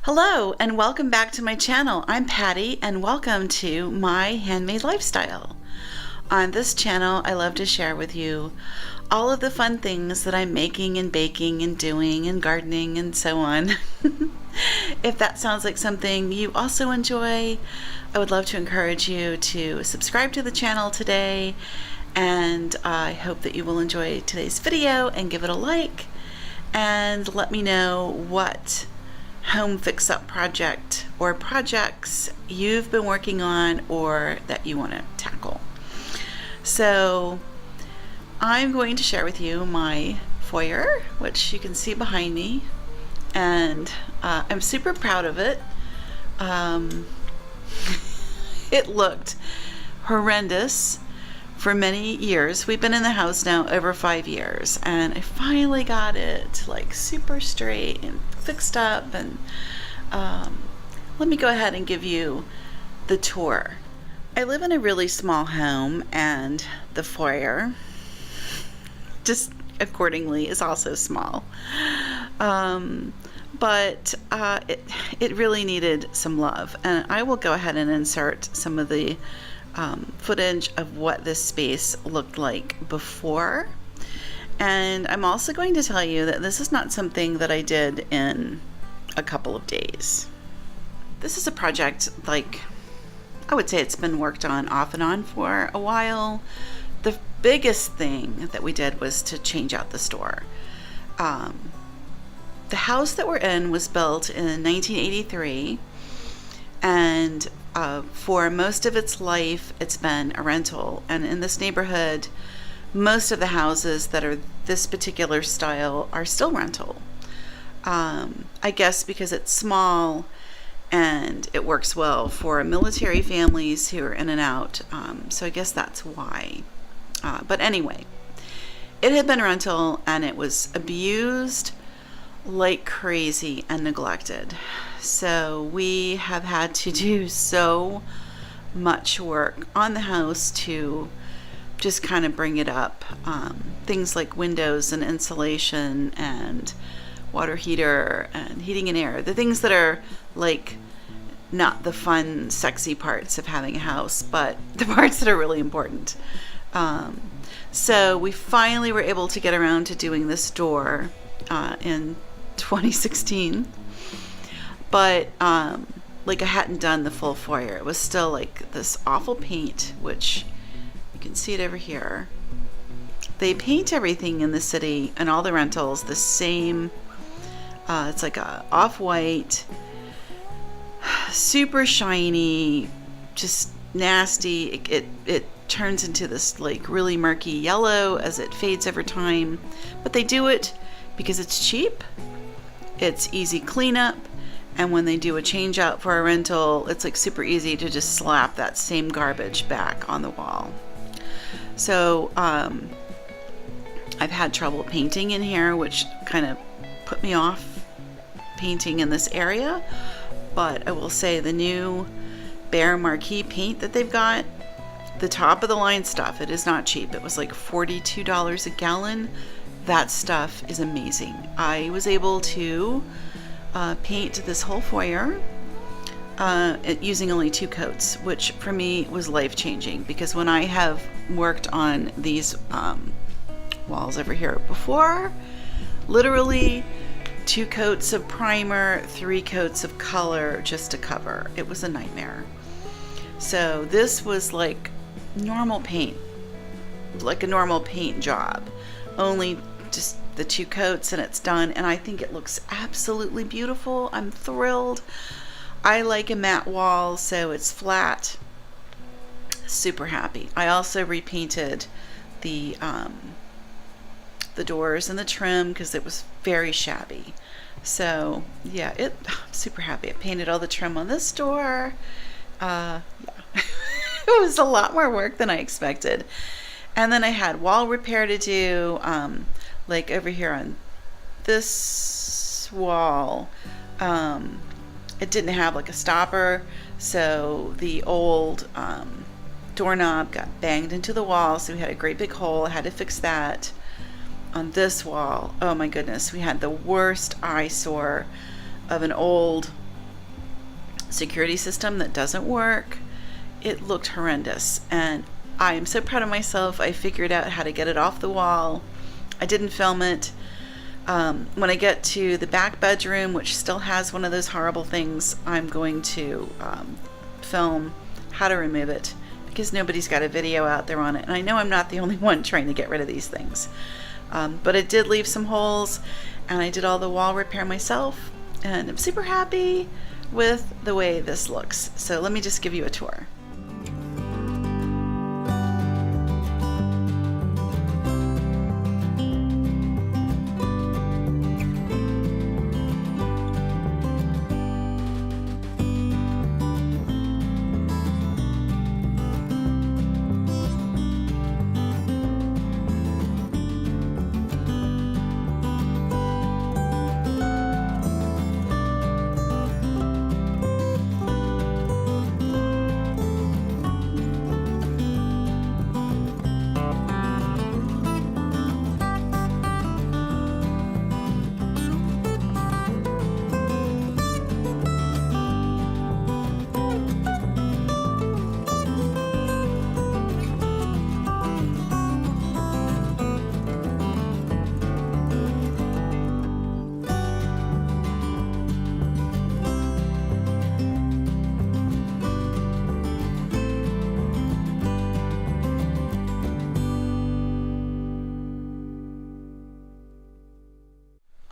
Hello and welcome back to my channel. I'm Patty and welcome to my Handmade Lifestyle. On this channel, I love to share with you all of the fun things that I'm making and baking and doing and gardening and so on. If that sounds like something you also enjoy, I would love to encourage you to subscribe to the channel today, and I hope that you will enjoy today's video and give it a like and let me know what home fix-up project or projects you've been working on or that you want to tackle. So I'm going to share with you my foyer, which you can see behind me, and I'm super proud of it. It looked horrendous for many years. We've been in the house now over 5 years, and I finally got it like super straight and fixed up, and let me go ahead and give you the tour. I live in a really small home, and the foyer, just accordingly, is also small. But it really needed some love, and I will go ahead and insert some of the footage of what this space looked like before. And I'm also going to tell you that this is not something that I did in a couple of days. This is a project, like, I would say it's been worked on off and on for a while. The biggest thing that we did was to change out the store. The house that we're in was built in 1983, and for most of its life, it's been a rental. And in this neighborhood, most of the houses that are this particular style are still rental. I guess because it's small and it works well for military families who are in and out. So I guess that's why. But anyway, it had been rental and it was abused like crazy and neglected. So we have had to do so much work on the house to just kind of bring it up. Things like windows and insulation and water heater and heating and air, the things that are like not the fun, sexy parts of having a house, but the parts that are really important. So we finally were able to get around to doing this door in 2016. But like, I hadn't done the full foyer. It was still like this awful paint, which you can see it over here. They paint everything in the city and all the rentals the same. It's like a off-white, super shiny, just nasty. It turns into this like really murky yellow as it fades over time. But they do it because it's cheap, it's easy cleanup, and when they do a change out for a rental, it's like super easy to just slap that same garbage back on the wall. So I've had trouble painting in here, which kind of put me off painting in this area. But I will say the new Behr Marquee Paint that they've got, the top of the line stuff, it is not cheap. It was like $42 a gallon. That stuff is amazing. I was able to paint this whole foyer using only 2 coats, which for me was life-changing, because when I have worked on these walls over here before, literally 2 coats of primer, 3 coats of color just to cover. It was a nightmare. So this was like normal paint, like a normal paint job, only just the 2 coats and it's done, and I think it looks absolutely beautiful. I'm thrilled. I like a matte wall, so it's flat. Super happy. I also repainted the doors and the trim because it was very shabby. So yeah, I'm super happy. I painted all the trim on this door. Yeah. It was a lot more work than I expected. And then I had wall repair to do, like over here on this wall. It didn't have like a stopper, so the old doorknob got banged into the wall, so we had a great big hole. I had to fix that. On this wall, oh my goodness, we had the worst eyesore of an old security system that doesn't work. It looked horrendous, and I am so proud of myself. I figured out how to get it off the wall. I didn't film it. When I get to the back bedroom, which still has one of those horrible things, I'm going to film how to remove it, because nobody's got a video out there on it, and I know I'm not the only one trying to get rid of these things. But it did leave some holes, and I did all the wall repair myself, and I'm super happy with the way this looks. So let me just give you a tour.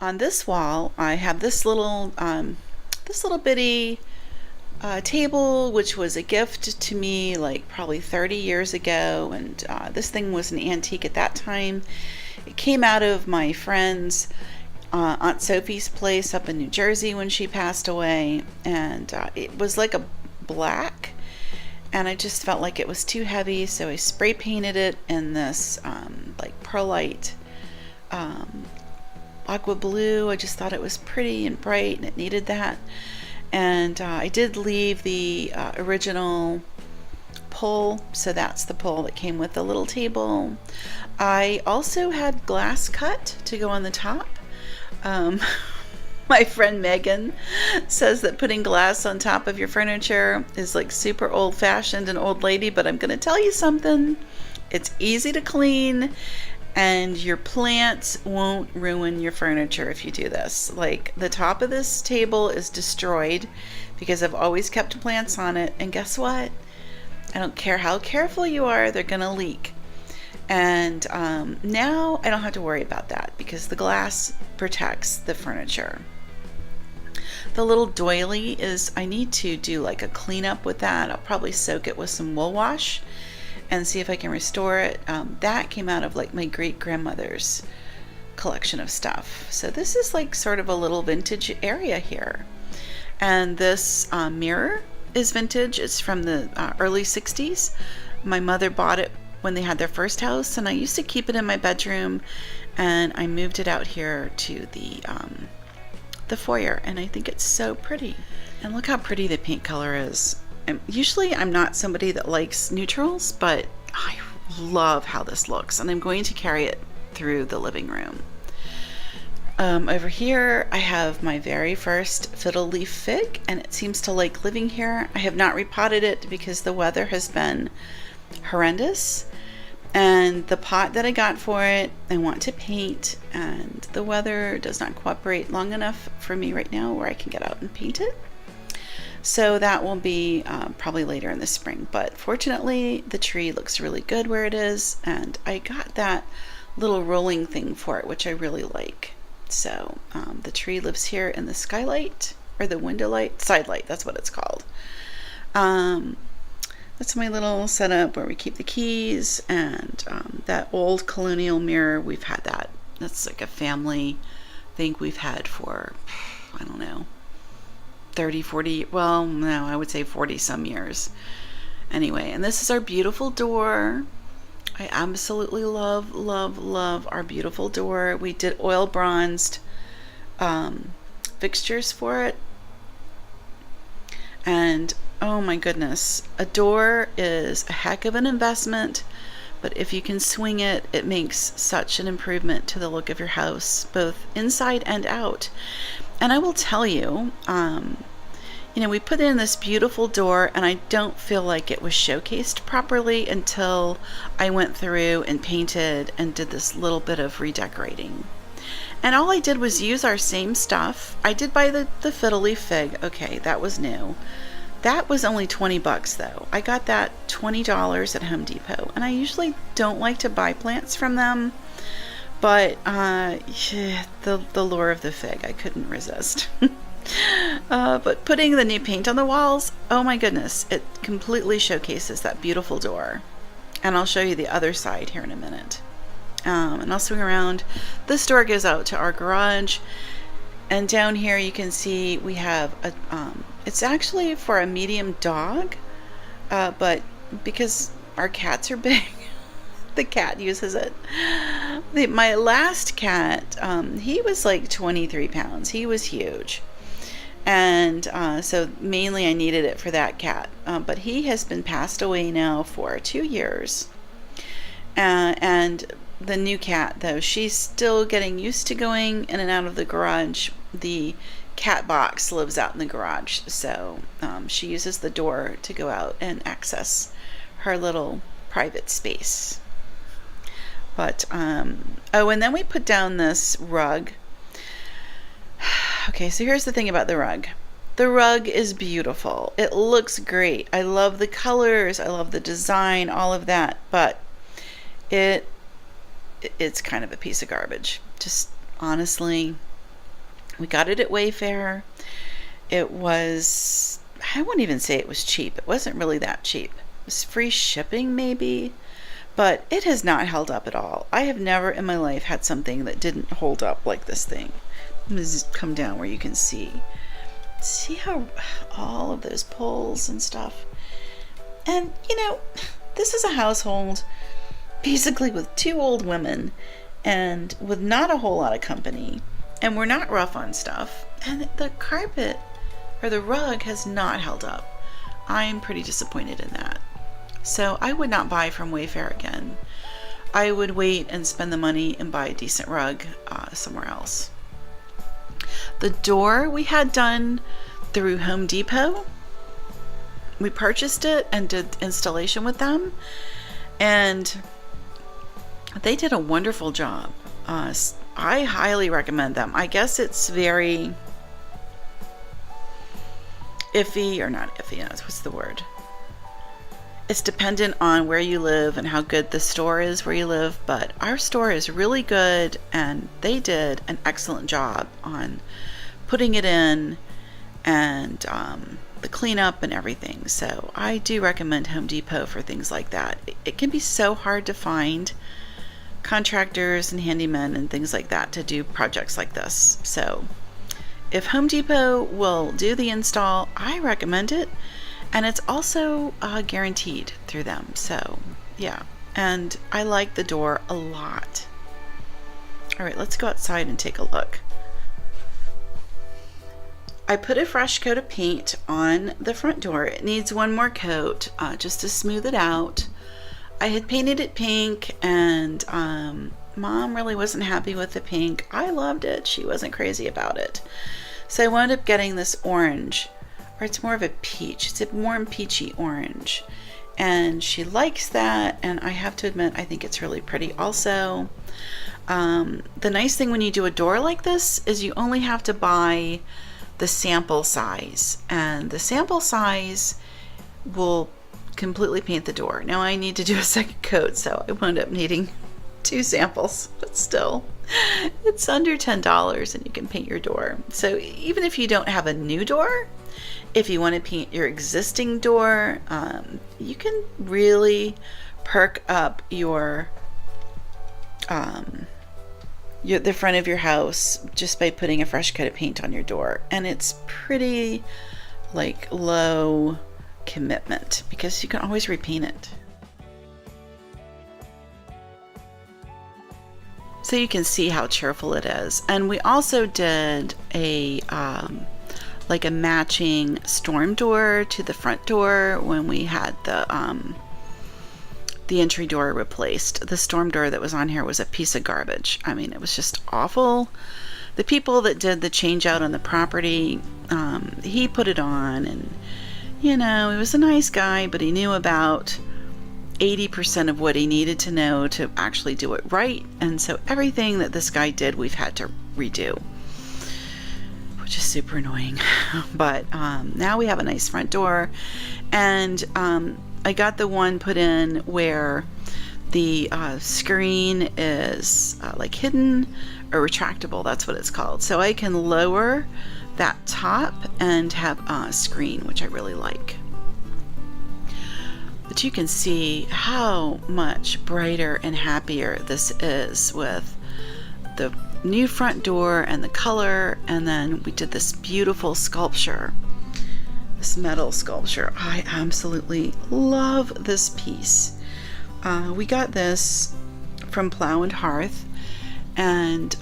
On this wall, I have this little bitty table, which was a gift to me like probably 30 years ago, and this thing was an antique at that time. It came out of my friend's Aunt Sophie's place up in New Jersey when she passed away, and it was like a black, and I just felt like it was too heavy, so I spray painted it in this like perlite aqua blue. I just thought it was pretty and bright, and it needed that. And I did leave the original pole, so that's the pole that came with the little table. I also had glass cut to go on the top. My friend Megan says that putting glass on top of your furniture is like super old-fashioned and old lady, but I'm gonna tell you something. It's easy to clean, and your plants won't ruin your furniture if you do this. Like, the top of this table is destroyed because I've always kept plants on it, and guess what? I don't care how careful you are, they're gonna leak. And now I don't have to worry about that because the glass protects the furniture. The little doily is, I need to do like a cleanup with that. I'll probably soak it with some wool wash and see if I can restore it. That came out of like my great grandmother's collection of stuff. So this is like sort of a little vintage area here. And this mirror is vintage. It's from the early 60s. My mother bought it when they had their first house, and I used to keep it in my bedroom, and I moved it out here to the foyer, and I think it's so pretty. And look how pretty the paint color is. Usually I'm not somebody that likes neutrals, but I love how this looks, and I'm going to carry it through the living room. Over here I have my very first fiddle leaf fig, and it seems to like living here. I have not repotted it because the weather has been horrendous, and the pot that I got for it I want to paint, and the weather does not cooperate long enough for me right now where I can get out and paint it. So that will be probably later in the spring, but fortunately the tree looks really good where it is, and I got that little rolling thing for it, which I really like. So the tree lives here in the skylight, or the window light, side light, that's what it's called. That's my little setup where we keep the keys, and that old colonial mirror, we've had that. That's like a family thing we've had for, I don't know, 30, 40, well, no, I would say 40 some years. Anyway, and this is our beautiful door. I absolutely love, love, love our beautiful door. We did oil bronzed fixtures for it. And oh my goodness, a door is a heck of an investment, but if you can swing it, it makes such an improvement to the look of your house, both inside and out. And I will tell you, You know, we put in this beautiful door, and I don't feel like it was showcased properly until I went through and painted and did this little bit of redecorating. And all I did was use our same stuff. I did buy the fiddle leaf fig. Okay, that was new. That was only $20 though. I got that $20 at Home Depot. And I usually don't like to buy plants from them, but the lure of the fig, I couldn't resist. But putting the new paint on the walls, oh my goodness, it completely showcases that beautiful door. And I'll show you the other side here in a minute. And I'll swing around. This door goes out to our garage, and down here you can see we have a it's actually for a medium dog, but because our cats are big, the cat uses it. My last cat, he was like 23 pounds. He was huge. And so mainly I needed it for that cat. But he has been passed away now for 2 years. And the new cat, though, she's still getting used to going in and out of the garage. The cat box lives out in the garage, so she uses the door to go out and access her little private space. But oh, and then we put down this rug. Okay, so here's the thing about the rug. The rug is beautiful. It looks great. I love the colors. I love the design, all of that. But it's kind of a piece of garbage. Just honestly, we got it at Wayfair. It was, I wouldn't even say it was cheap. It wasn't really that cheap. It was free shipping maybe, but it has not held up at all. I have never in my life had something that didn't hold up like this thing. Let me just come down where you can see how all of those pulls and stuff. And you know, this is a household basically with 2 old women and with not a whole lot of company, and we're not rough on stuff, and the carpet or the rug has not held up. I'm pretty disappointed in that. So I would not buy from Wayfair again. I would wait and spend the money and buy a decent rug somewhere else. The door we had done through Home Depot. We purchased it and did installation with them, and they did a wonderful job. I highly recommend them. I guess it's very iffy, or not iffy, what's the word? It's dependent on where you live and how good the store is where you live, but our store is really good, and they did an excellent job on putting it in and the cleanup and everything. So I do recommend Home Depot for things like that. It can be so hard to find contractors and handymen and things like that to do projects like this. So if Home Depot will do the install, I recommend it, and it's also guaranteed through them. So yeah, and I like the door a lot. All right, let's go outside and take a look. I put a fresh coat of paint on the front door. It needs one more coat just to smooth it out. I had painted it pink, and Mom really wasn't happy with the pink. I loved it. She wasn't crazy about it. So I wound up getting this orange, or it's more of a peach. It's a warm peachy orange, and she likes that, and I have to admit I think it's really pretty also. The nice thing when you do a door like this is you only have to buy the sample size, and the sample size will completely paint the door. Now I need to do a second coat, so I wound up needing 2 samples, but still it's under $10 and you can paint your door. So even if you don't have a new door, if you want to paint your existing door, you can really perk up your the front of your house just by putting a fresh coat of paint on your door. And it's pretty like low commitment because you can always repaint it. So you can see how cheerful it is. And we also did a like a matching storm door to the front door when we had the entry door replaced. The storm door that was on here was a piece of garbage. I mean, it was just awful. the people that did the change out on the property, he put it on, and he was a nice guy, but he knew about 80% of what he needed to know to actually do it right. And so everything that this guy did, we've had to redo, which is super annoying. But now we have a nice front door, and I got the one put in where the screen is like hidden or retractable. That's what it's called. So I can lower that top and have a screen, which I really like. But you can see how much brighter and happier this is with the new front door and the color. And then we did this beautiful sculpture, this metal sculpture. I absolutely love this piece. We got this from Plow and Hearth, and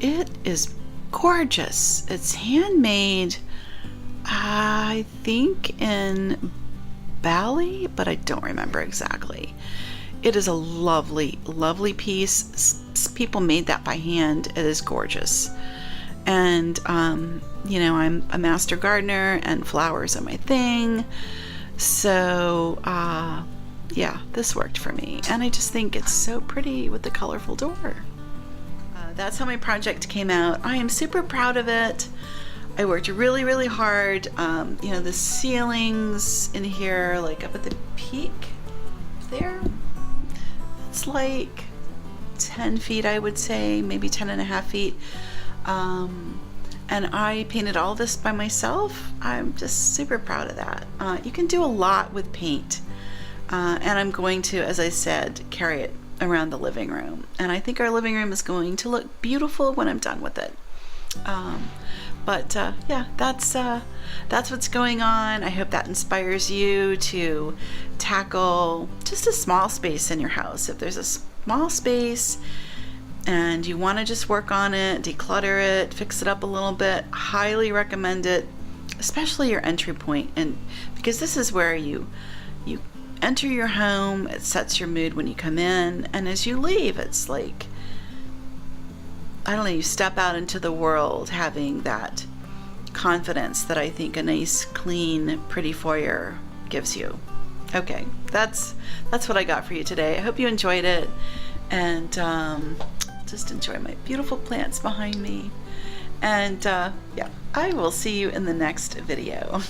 it is gorgeous. It's handmade, I think in Bali, but I don't remember exactly. It is a lovely, lovely piece. People made that by hand. It is gorgeous. And, I'm a master gardener, and flowers are my thing. So, yeah, this worked for me. And I just think it's so pretty with the colorful door. That's how my project came out. I am super proud of it. I worked really, really hard. The ceilings in here, like up at the peak there, it's like 10 feet, I would say, maybe 10 and a half feet. And I painted all this by myself. I'm just super proud of that. You can do a lot with paint. And I'm going to, as I said, carry it around the living room. And I think our living room is going to look beautiful when I'm done with it. Yeah, that's what's going on. I hope that inspires you to tackle just a small space in your house. If there's a small space and you want to just work on it, declutter it, fix it up a little bit, highly recommend it, especially your entry point. And because this is where you enter your home, it sets your mood when you come in, and as you leave, it's like, I don't know, you step out into the world having that confidence that I think a nice, clean, pretty foyer gives you. Okay, that's what I got for you today. I hope you enjoyed it, and just enjoy my beautiful plants behind me. And yeah, I will see you in the next video.